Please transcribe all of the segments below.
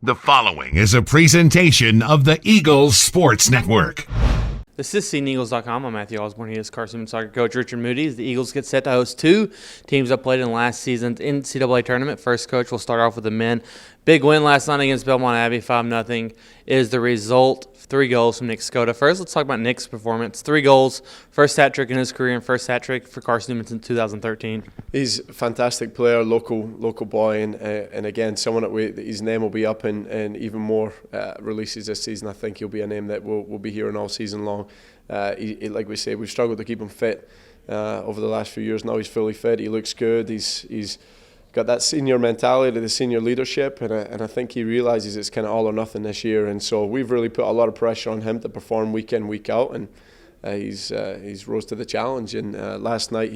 The following is a presentation of the Eagles Sports Network. This is SeeingEagles.com. I'm Matthew Osborne. He is Carson-Newman soccer coach Richard Moodie. As the Eagles get set to host two teams that played in last season's NCAA tournament. First, coach, we'll start off with the men. Big win last night against Belmont Abbey, 5-0 is the result. 3 goals from Nick Skoda. First, let's talk about Nick's performance. 3 goals, first hat trick in his career, and first hat trick for Carson-Newman since 2013. He's a fantastic player, local boy, and again, someone that his name will be up in even more releases this season. I think he'll be a name that we'll be hearing all season long. Like we say, we've struggled to keep him fit over the last few years. Now he's fully fit. He looks good. He's got that senior mentality, the senior leadership, and I think he realises it's kind of all or nothing this year. And so we've really put a lot of pressure on him to perform week in, week out, and he's rose to the challenge. And last night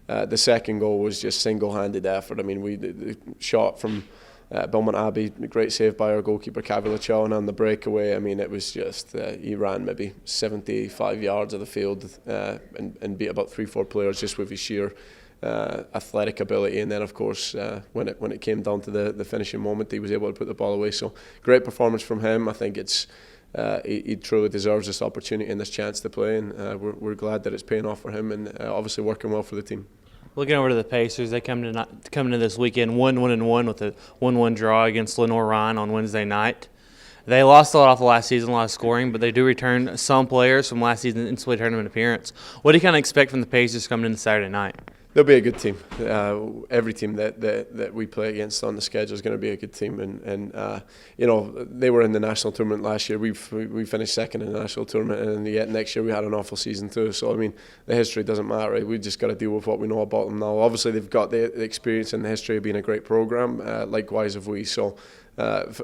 the second goal was just single-handed effort. I mean, the shot from Belmont Abbey, great save by our goalkeeper Cavalichon on the breakaway. I mean, it was just he ran maybe 75 yards of the field and beat about 3-4 players just with his sheer athletic ability, and then of course when it came down to the finishing moment, he was able to put the ball away. So great performance from him. I think it's he truly deserves this opportunity and this chance to play, and we're glad that it's paying off for him, and obviously working well for the team. Looking over to the Pacers, they come into this weekend 1-1 with a 1-1 draw against Lenore Ryan on Wednesday night. They lost a lot off the last season, a lot of scoring, but they do return some players from last season's NCAA tournament appearance. What do you kind of expect from the Pacers coming into Saturday night? They'll be a good team. Every team that we play against on the schedule is going to be a good team, and you know, they were in the national tournament last year. We finished second in the national tournament, and yet next year we had an awful season too. So I mean, the history doesn't matter. Right? We just got to deal with what we know about them now. Obviously, they've got the experience and the history of being a great program. Likewise, have we. So.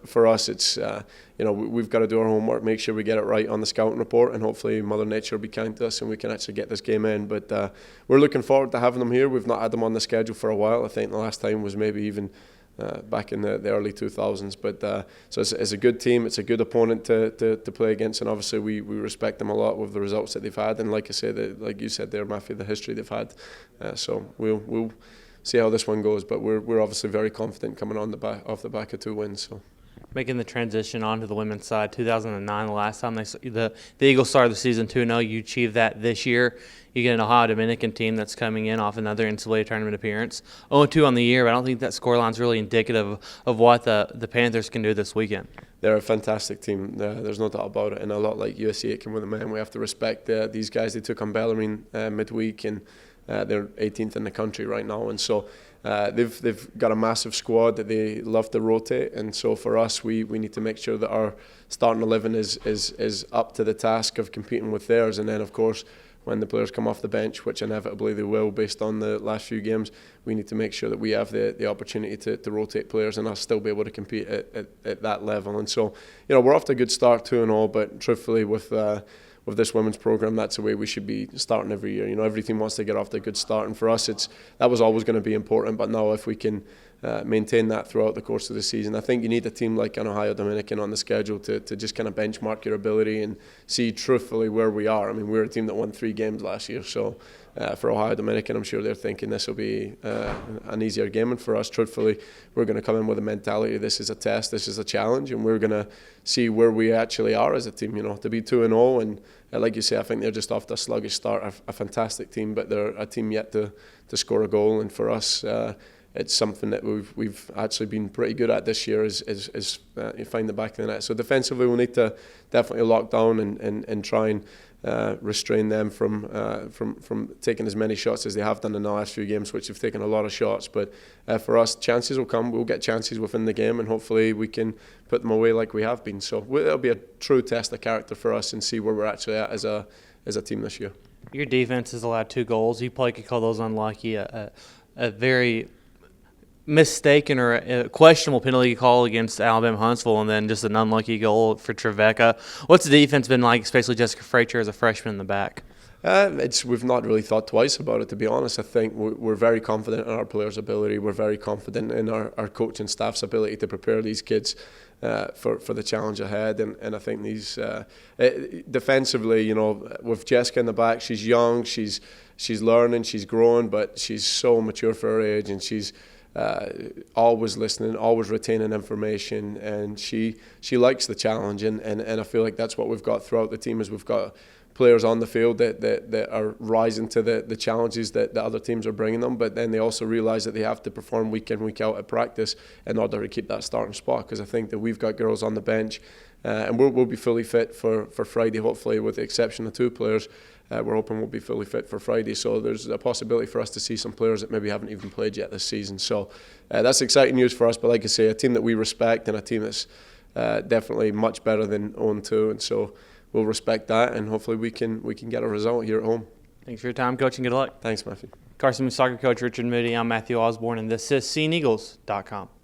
For us, it's you know, we've got to do our homework, make sure we get it right on the scouting report, and hopefully Mother Nature will be kind to us and we can actually get this game in. But we're looking forward to having them here. We've not had them on the schedule for a while. I think the last time was maybe even back in the early 2000s. But so it's a good team. It's a good opponent to play against, and obviously we respect them a lot with the results that they've had. And like I said, like you said there, Matthew, the history they've had. So we'll see how this one goes, but we're obviously very confident coming on off the back of 2 wins. So, making the transition onto the women's side, 2009, the last time the Eagles started the season 2-0, you achieved that this year. You get an Ohio Dominican team that's coming in off another NCAA tournament appearance, 0-2 on the year, but I don't think that scoreline's really indicative of what the Panthers can do this weekend. They're a fantastic team. There's no doubt about it, and a lot like USC Aiken with the men, we have to respect these guys. They took on Bellarmine midweek, and they're 18th in the country right now, and so they've got a massive squad that they love to rotate, and so for us, we need to make sure that our starting 11 is up to the task of competing with theirs, and then of course when the players come off the bench, which inevitably they will based on the last few games, we need to make sure that we have the opportunity to rotate players and us still be able to compete at that level. And so, you know, we're off to a good start 2-0, but truthfully with this women's program, that's the way we should be starting every year. You know, every team wants to get off to a good start, and for us, that was always going to be important. But now, if we can maintain that throughout the course of the season, I think you need a team like an Ohio Dominican on the schedule to just kind of benchmark your ability and see truthfully where we are. I mean, we're a team that won 3 games last year, so for Ohio Dominican, I'm sure they're thinking this will be an easier game. And for us, truthfully, we're going to come in with a mentality: this is a test, this is a challenge, and we're going to see where we actually are as a team. You know, to be 2-0 and like you say, I think they're just off to a sluggish start. A fantastic team, but they're a team yet to score a goal. And for us, it's something that we've actually been pretty good at this year is find the back of the net. So defensively, we'll need to definitely lock down and try and restrain them from taking as many shots as they have done in the last few games, which have taken a lot of shots. But for us, chances will come. We'll get chances within the game, and hopefully we can put them away like we have been. So it'll be a true test of character for us and see where we're actually at as a team this year. Your defense has allowed 2 goals. You probably could call those unlucky. A very mistaken or a questionable penalty call against Alabama Huntsville, and then just an unlucky goal for Trevecca. What's the defense been like, especially Jessica Frazier as a freshman in the back? We've not really thought twice about it, to be honest. I think we're very confident in our players' ability. We're very confident in our coach and staff's ability to prepare these kids for the challenge ahead. And I think these defensively, you know, with Jessica in the back, she's young, she's learning, she's growing, but she's so mature for her age, and she's always listening, always retaining information, and she likes the challenge, and I feel like that's what we've got throughout the team. Is we've got players on the field that are rising to the challenges that the other teams are bringing them, but then they also realise that they have to perform week in, week out at practice in order to keep that starting spot, because I think that we've got girls on the bench, and we'll be fully fit for Friday, hopefully, with the exception of 2 players. We're hoping we'll be fully fit for Friday, so there's a possibility for us to see some players that maybe haven't even played yet this season. So that's exciting news for us, but like I say, a team that we respect and a team that's definitely much better than 0-2, and so we'll respect that, and hopefully we can get a result here at home. Thanks for your time, Coach, and good luck. Thanks, Matthew. Carson-Newman soccer coach Richard Moodie. I'm Matthew Osborne, and this is SeeingEagles.com.